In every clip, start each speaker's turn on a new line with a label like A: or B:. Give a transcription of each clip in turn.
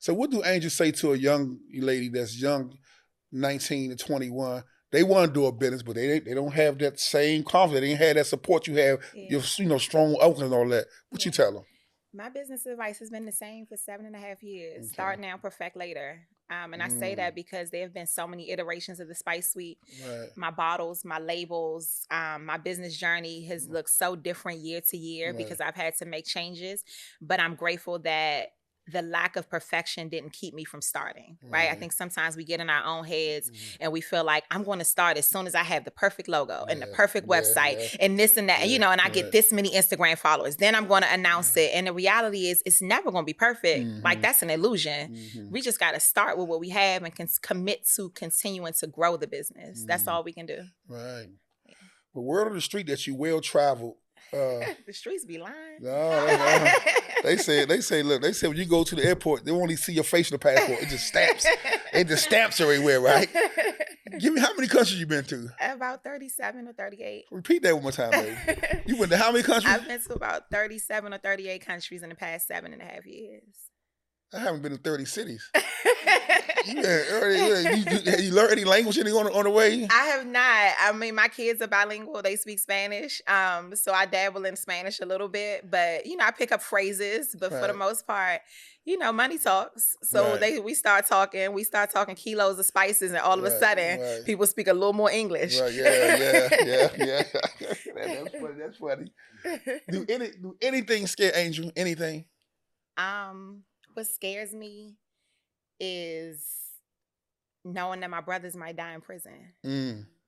A: So what do angels say to a young lady that's young, 19 to 21? They want to do a business, but they don't have that same confidence. They ain't have that support you have, your strong uncles and all that. What you tell them?
B: My business advice has been the same for 7.5 years. Okay. Start now, perfect later. And I say that because there have been so many iterations of the Spice Suite. Right. My bottles, my labels, my business journey has looked so different year to year because I've had to make changes. But I'm grateful that the lack of perfection didn't keep me from starting, right? I think sometimes we get in our own heads and we feel like I'm going to start as soon as I have the perfect logo and the perfect website and this and that, and I get this many Instagram followers. Then I'm going to announce it. And the reality is it's never going to be perfect. Like that's an illusion. We just got to start with what we have and can commit to continuing to grow the business. That's all we can do.
A: Right. Yeah. The word on the street that you well traveled.
B: The streets be lying.
A: No. They say, look, when you go to the airport, they won't even see your face on the passport. It just stamps. It just stamps everywhere, right? Give me how many countries you been to?
B: About 37 or 38.
A: Repeat that one more time, baby. You went to how many countries?
B: I've been to about 37 or 38 countries in the past 7.5 years.
A: I haven't been to 30 cities. You learn any language on the way?
B: I have not. I mean, my kids are bilingual. They speak Spanish. So I dabble in Spanish a little bit. But, I pick up phrases. But for the most part, money talks. So we start talking kilos of spices. And all of a sudden, people speak a little more English.
A: Right, yeah. That's funny. Do anything scare Angel? Anything?
B: What scares me is knowing that my brothers might die in prison.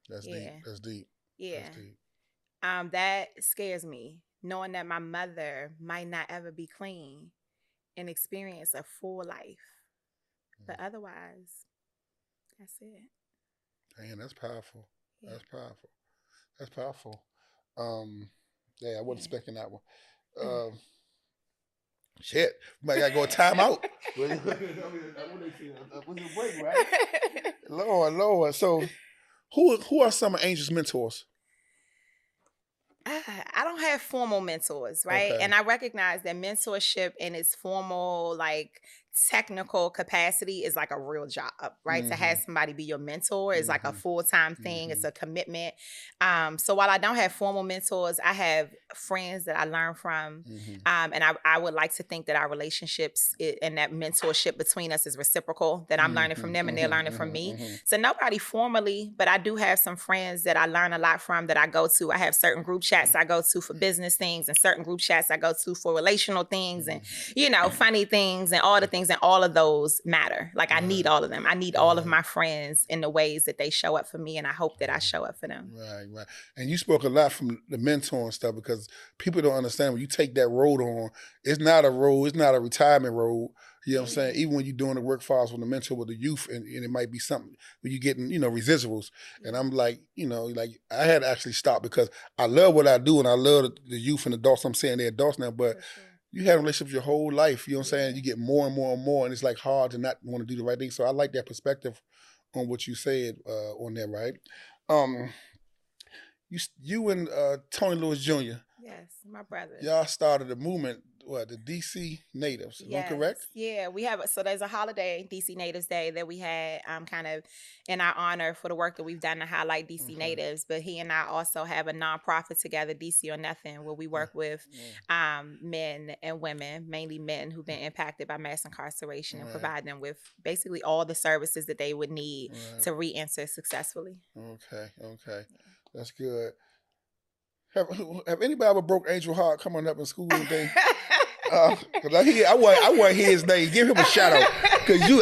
A: That's deep. That's deep.
B: Yeah. That's deep. That scares me. Knowing that my mother might not ever be clean and experience a full life. But otherwise, that's it.
A: Damn, that's powerful. Yeah. That's powerful. Yeah, I wasn't expecting that one. Shit, might gotta go time out. What's the break, right? Lord. So, who are some of Angel's mentors?
B: I don't have formal mentors, right? Okay. And I recognize that mentorship in its formal, technical capacity is like a real job, right? To have somebody be your mentor is like a full-time thing. It's a commitment. So while I don't have formal mentors, I have friends that I learn from. And I would like to think that our relationships and that mentorship between us is reciprocal, that I'm learning from them and they're learning from me. So nobody formally, but I do have some friends that I learn a lot from that I go to. I have certain group chats I go to for business things and certain group chats I go to for relational things and, funny things and all the things, and all of those matter. Like I need all of them. I need all of my friends in the ways that they show up for me, and I hope that I show up for them.
A: Right. And you spoke a lot from the mentoring stuff because people don't understand when you take that road on, it's not a road, it's not a retirement road. You know what I'm saying? Even when you're doing the work files with the mentor with the youth, and it might be something where you're getting, residuals. And I'm like, I had to actually stop because I love what I do and I love the youth and adults. I'm saying they're adults now, but you have relationships your whole life. You know what I'm saying? You get more and more and more, and it's like hard to not want to do the right thing. So I like that perspective on what you said on that, right? You and Tony Lewis Jr.
B: Yes, my brother.
A: Y'all started a movement. What, the DC Natives, am I correct?
B: Yeah, we have, so there's a holiday, DC Natives Day, that we had kind of in our honor for the work that we've done to highlight DC Natives, but he and I also have a nonprofit together, DC or Nothing, where we work with men and women, mainly men who've been impacted by mass incarceration and provide them with basically all the services that they would need to re-enter successfully.
A: Okay. That's good. Have anybody ever broke Angel heart coming up in school and things? Cause I want to hear his name. Give him a shout out. Cause you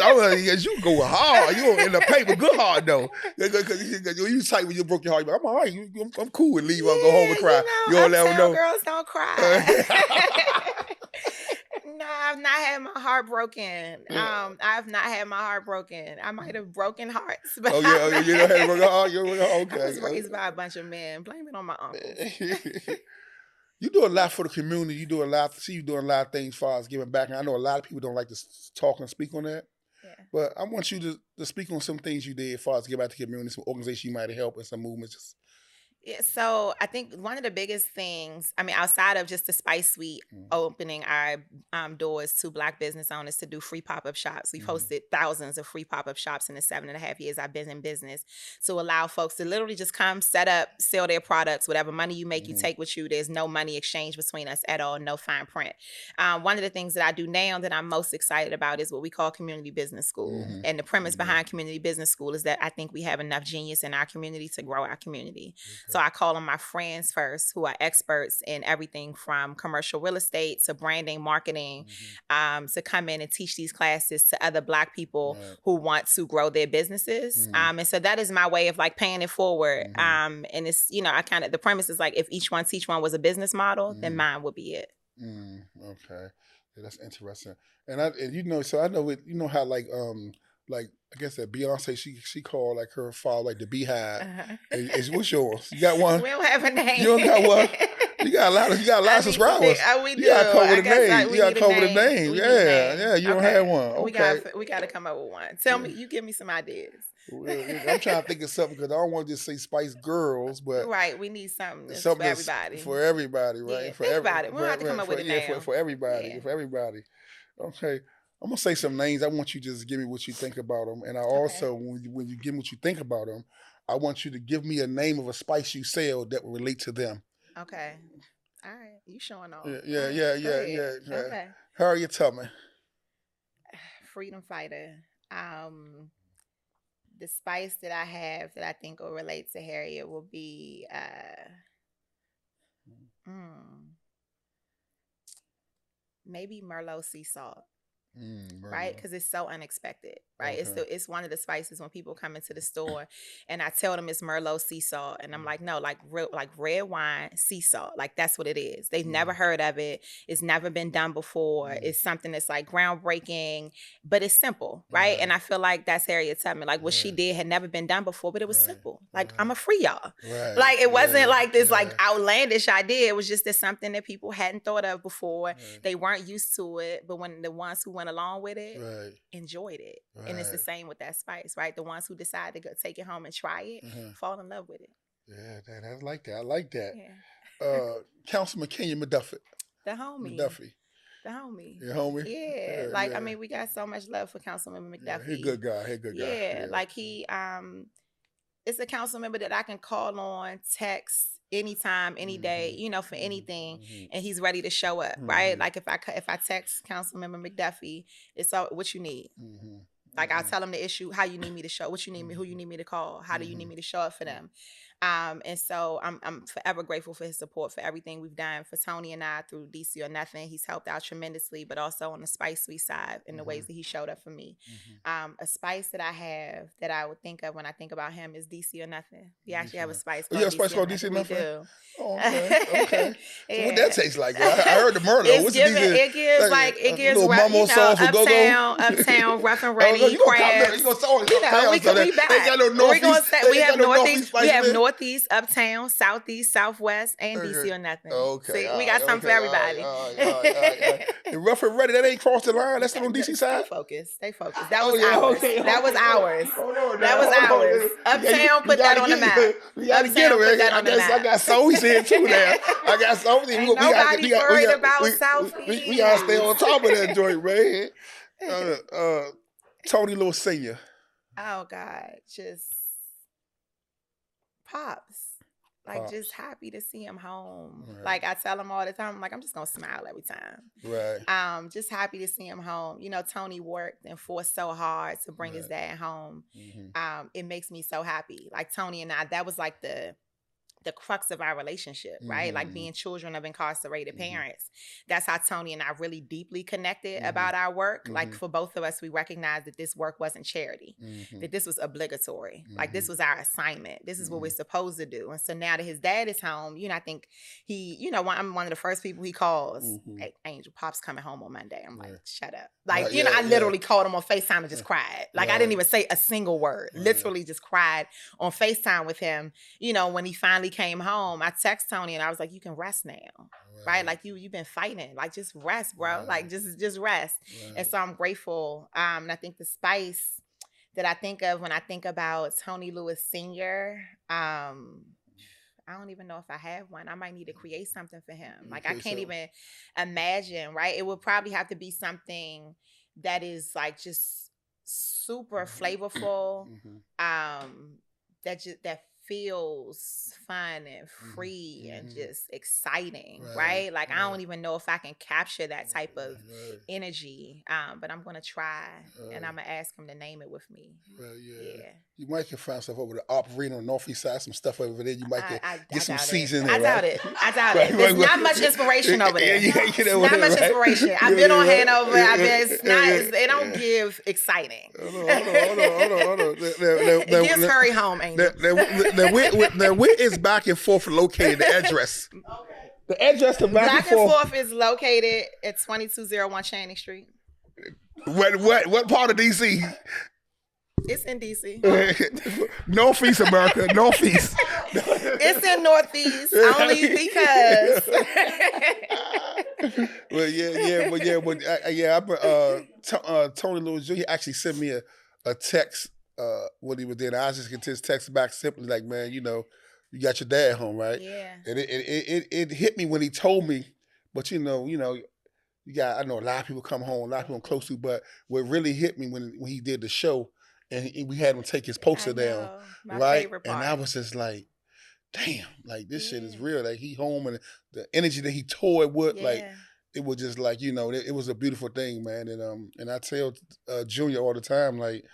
A: go hard. You in the paper, good hard though. Cause you tight when you broke your heart. I'm all right. I'm cool and leave. I'll go home and cry.
B: You don't let them know. Girls don't cry. No, I've not had my heart broken. I've not had my heart broken. I might have broken hearts. But
A: you don't have a broken heart? Okay.
B: I was raised by a bunch of men. Blame it on my uncles.
A: You do a lot for the community. You doing a lot of things as far as giving back. And I know a lot of people don't like to talk and speak on that. Yeah. But I want you to speak on some things you did as far as give back to the community, some organizations you might have helped and some movements.
B: Yeah, so I think one of the biggest things, I mean, outside of just the Spice Suite opening our doors to Black business owners to do free pop-up shops, we've hosted thousands of free pop-up shops in the 7.5 years I've been in business to allow folks to literally just come, set up, sell their products, whatever money you make, you take with you. There's no money exchange between us at all, no fine print. One of the things that I do now that I'm most excited about is what we call community business school. And the premise behind community business school is that I think we have enough genius in our community to grow our community. So I call them my friends first, who are experts in everything from commercial real estate to branding, marketing, to come in and teach these classes to other Black people who want to grow their businesses. And so that is my way of like paying it forward. And it's, the premise is like, if each one teach one was a business model, then mine would be it.
A: Okay. Yeah, that's interesting. And so I know it, how like I guess that Beyonce, she called like her fall like the Beehive. What's yours? You got one?
B: We don't have a name.
A: You don't got one? You got a lot of subscribers.
B: We do.
A: You gotta come with a name. You gotta come with a name. Yeah. You don't have one. Okay.
B: We gotta come up with one. Tell me, you give me some ideas.
A: I'm trying to think of something because I don't want to just say Spice Girls, but
B: right, we need something that's for everybody.
A: For everybody, right?
B: Yeah, for everybody. We don't have to come up with a name.
A: For everybody. Yeah. For everybody. Okay. I'm gonna say some names. I want you to just give me what you think about them, and I also, when you give me what you think about them, I want you to give me a name of a spice you sell that will relate to them.
B: Okay. All right. You showing off.
A: Yeah. Okay. Harriet Tubman.
B: Freedom fighter. The spice that I have that I think will relate to Harriet will be maybe Merlot sea salt. Right, because it's so unexpected, right? Okay. It's one of the spices when people come into the store and I tell them it's Merlot sea salt, and I'm like, no, like red wine sea salt, like that's what it is. They've never heard of it. It's never been done before. It's something that's like groundbreaking, but it's simple, right? And I feel like that's Harriet Tubman. Like what she did had never been done before, but it was simple. Like I'm a free y'all. Like it wasn't like this like outlandish idea. It was just something that people hadn't thought of before. They weren't used to it, but when the ones who went along with it enjoyed it. And it's the same with that spice, right? The ones who decide to go take it home and try it fall in love with it.
A: Yeah, I like that. I like that. Yeah. Councilman Kenya McDuffie.
B: The homie.
A: McDuffie.
B: The homie.
A: Your homie?
B: Yeah. I mean, we got so much love for Councilman McDuffie.
A: Yeah, he's a good guy.
B: Yeah, like he it's a council member that I can call on, text anytime, any day, for anything, and he's ready to show up, right? Like if I text Councilmember McDuffie, it's all what you need. Like I'll tell him the issue, how you need me to show, what you need me, who you need me to call, how do you need me to show up for them. And so I'm forever grateful for his support for everything we've done for Tony and I through DC or Nothing. He's helped out tremendously, but also on the Spice Suite side in the ways that he showed up for me. A spice that I have that I would think of when I think about him is DC or Nothing. We actually have a spice called
A: a spice called DC or Nothing?
B: We do.
A: Oh, okay. So what that tastes like? I heard the Merlot.
B: It gives uptown, rough and ready, crabs. We have Northeast, Uptown, Southeast, Southwest, and DC or Nothing.
A: Okay.
B: See, we got something for everybody.
A: All right. And rough and ready, that ain't crossed the line. That's still on DC side.
B: Stay focused. That was ours. That was ours. Uptown put that on the map.
A: We got to get it. I got Southeast here too now. I got Southeast.
B: Nobody worried about Southeast.
A: We got to stay on top of that joint, man. Tony Lewis Sr.
B: Oh, God. Just Pops. Just happy to see him home. Right. Like I tell him all the time, I'm like, I'm just gonna smile every time.
A: Right.
B: Just happy to see him home. Tony worked and fought so hard to bring his dad home. It makes me so happy. Like Tony and I, that was like the crux of our relationship, right? Like being children of incarcerated parents. That's how Tony and I really deeply connected about our work. Like for both of us, we recognized that this work wasn't charity, that this was obligatory. Like this was our assignment. This is what we're supposed to do. And so now that his dad is home, I think he, I'm one of the first people he calls. Hey, Angel, Pop's coming home on Monday. I'm like, shut up. Like, I literally called him on FaceTime and just cried. Like I didn't even say a single word. Literally just cried on FaceTime with him. When he finally came home, I text Tony and I was like, you can rest now, right? Like you've been fighting, like just rest, bro. Like just rest. And so I'm grateful. And I think the spice that I think of when I think about Tony Lewis Sr., I don't even know if I have one. I might need to create something for him. Like, I can't even imagine, right? It would probably have to be something that is like just super flavorful, that feels fun and free and just exciting, right? Like, I don't even know if I can capture that type of energy, but I'm gonna try, and I'm gonna ask him to name it with me. Yeah.
A: You might can find stuff over the Arena on the Northeast side, some stuff over there. You might get some seeds in there.
B: I doubt it. There's not much inspiration over there. Not much inspiration. I've been on Hanover. It don't give exciting.
A: Hold on.
B: It gives Hurry Home, Angel.
A: Where is Back and Forth located? The address. Okay. The address to Back and Forth
B: is located at 2201 Channing Street.
A: What part of DC?
B: It's in DC.
A: Northeast America, Northeast.
B: It's in Northeast only
A: because. Tony Lewis Jr. actually sent me a text when he was there. And I just get his text back simply like, man, you got your dad home, right?
B: Yeah.
A: And it hit me when he told me, but I know a lot of people come home, a lot of people I'm close to, but what really hit me when he did the show. And we had him take his poster down, right? And I was just like, damn, like this shit is real. Like he home and the energy that he toured with, like it was just like, it was a beautiful thing, man. And I tell Junior all the time, like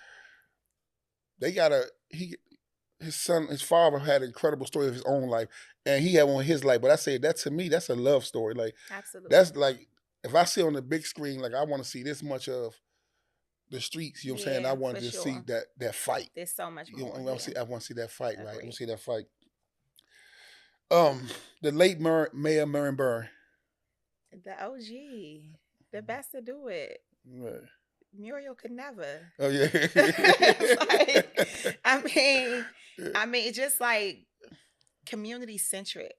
A: his father had an incredible story of his own life, and he had one of his life. But I say that to me, that's a love story. Like
B: absolutely,
A: that's like if I see on the big screen, like I want to see this much of the streets, you know what I'm saying? I wanted to see that fight.
B: There's so much more.
A: I want to see that fight, right? I want to see that fight. The late Mayor Marion Byrne.
B: The OG. The best to do it.
A: Right.
B: Muriel could never.
A: Oh yeah.
B: I mean, it's just like community centric,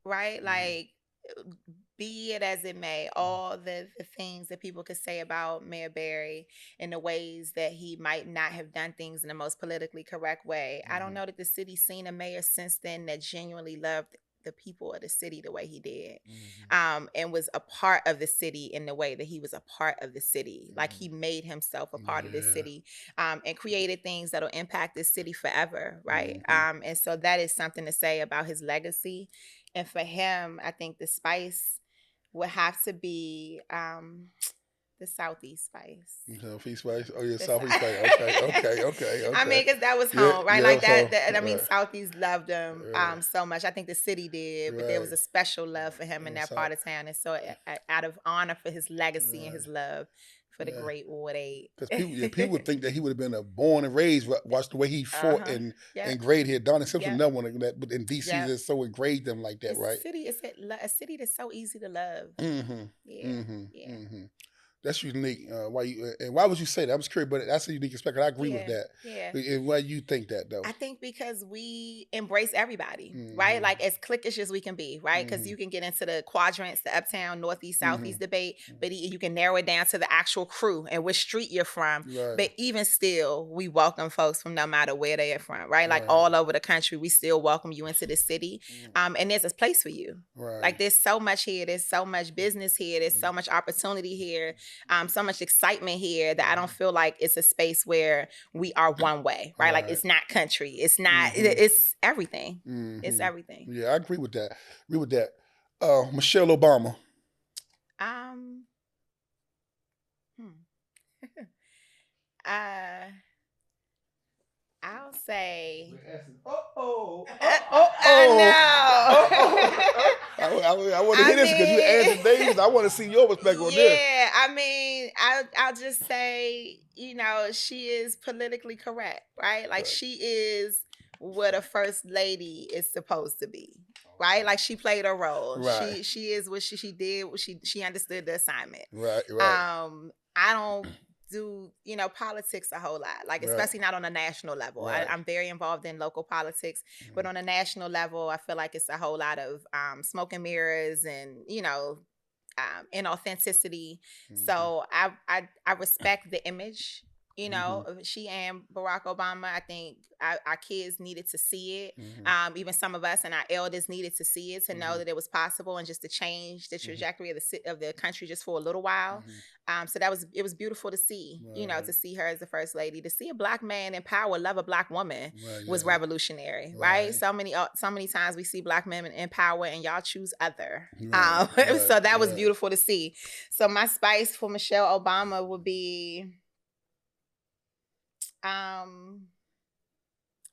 B: right? Like, be it as it may, all the things that people could say about Mayor Barry in the ways that he might not have done things in the most politically correct way. I don't know that the city's seen a mayor since then that genuinely loved the people of the city the way he did, and was a part of the city in the way that he was a part of the city. Like he made himself a part of the city, and created things that'll impact this city forever, right? And so that is something to say about his legacy. And for him, I think the spice would have to be the Southeast spice.
A: Southeast spice? Oh, yeah, Southeast spice. Okay.
B: I mean, because that was home, right? Like that I mean, Southeast loved him so much. I think the city did, but there was a special love for him in that part of town. And so out of honor for his legacy and his love for the great Ward 8.
A: Because people think that he would have been born and raised, watch the way he fought and engraved here. Donnie Simpson, another one that, but in D.C. that's so engraved them like that, right?
B: It's a city that's so easy to love.
A: That's unique. Why would you say that? I was curious, but that's a unique aspect. I agree with that.
B: Yeah.
A: And why you think that though?
B: I think because we embrace everybody, right? Like as cliquish as we can be, right? Because you can get into the quadrants, the uptown, northeast, southeast debate, but you can narrow it down to the actual crew and which street you're from. Right. But even still, we welcome folks from no matter where they are from, right? Like all over the country, we still welcome you into the city. And there's a place for you. Right. Like there's so much here. There's so much business here. There's so much opportunity here. So much excitement here that I don't feel like it's a space where we are one way, right? Like it's not country. It's not, it's everything. It's everything.
A: Yeah, I agree with that. Michelle Obama.
B: I'll say.
A: I want to hear this because you answered names. I want to see your perspective on this.
B: Yeah, I mean, I'll just say, she is politically correct, right? Like she is what a first lady is supposed to be, right? Like she played a role. Right. She is what she did. She understood the assignment.
A: Right.
B: I don't do politics a whole lot, like especially not on a national level. I'm very involved in local politics, but on a national level I feel like it's a whole lot of smoke and mirrors and inauthenticity. So I respect the image You know, she and Barack Obama, I think our kids needed to see it. Even some of us and our elders needed to see it, to know that it was possible and just to change the trajectory of the country just for a little while. So it was beautiful to see, you know, to see her as the first lady, to see a Black man in power, love a Black woman was revolutionary, right? So many times we see Black men in power and y'all choose other. So that was beautiful to see. So my spice for Michelle Obama would be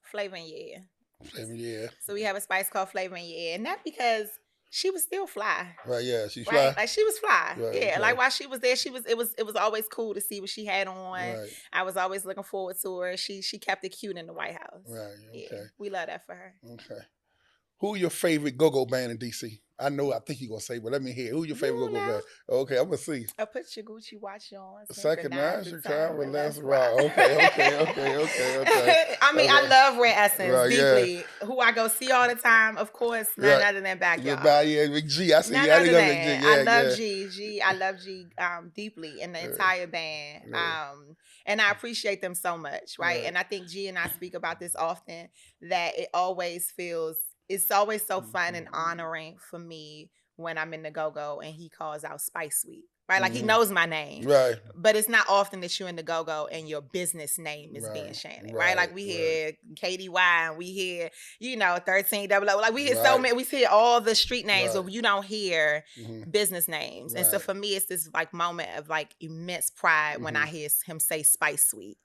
B: Flavor and Yeah.
A: Flavor, yeah.
B: So we have a spice called Flavor and Yeah, and not because she was still fly.
A: Right, yeah, she's fly.
B: Like she was fly.
A: Right,
B: yeah,
A: okay.
B: like while she was there, it was always cool to see what she had on.
A: Right.
B: I was always looking forward to her. She kept it cute in the White House.
A: Right, okay.
B: Yeah, we love that for her.
A: Okay. Who your favorite go-go band in DC? I think you're gonna say, but let me hear. Who your favorite go-go band? Okay, I'm gonna see.
B: I put your Gucci watch on.
A: Synchronize Chicago, let's rock. Okay.
B: I mean, I love Red Essence deeply. Yeah. Who I go see all the time, of course, none other than Backyard.
A: Yeah, Big G. I see.
B: None other than. I love G. I love G deeply, and the entire band. And I appreciate them so much, right? And I think G and I speak about this often, that it's always so fun and honoring for me when I'm in the go-go and he calls out Spice Sweet, right? Like he knows my name,
A: right? But
B: it's not often that you're in the go-go and your business name is being Shannon, right? Like we hear KDY and we hear, 1300, like we hear so many, we hear all the street names, but you don't hear business names. And so for me, it's this like moment of like immense pride when I hear him say Spice Sweet,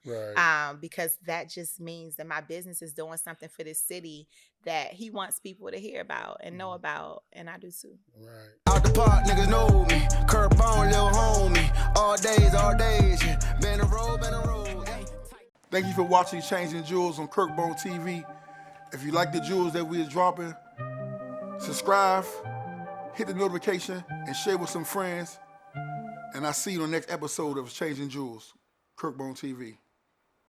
B: because that just means that my business is doing something for this city that he wants people to hear about and know about, and I do too.
A: Right.
C: Out the park, niggas know me. Curtbone, little homie. All days, yeah. Been a road.
A: Thank you for watching Changing Jewels on Curtbone TV. If you like the jewels that we're dropping, subscribe, hit the notification, and share with some friends. And I'll see you on the next episode of Changing Jewels, Curtbone TV.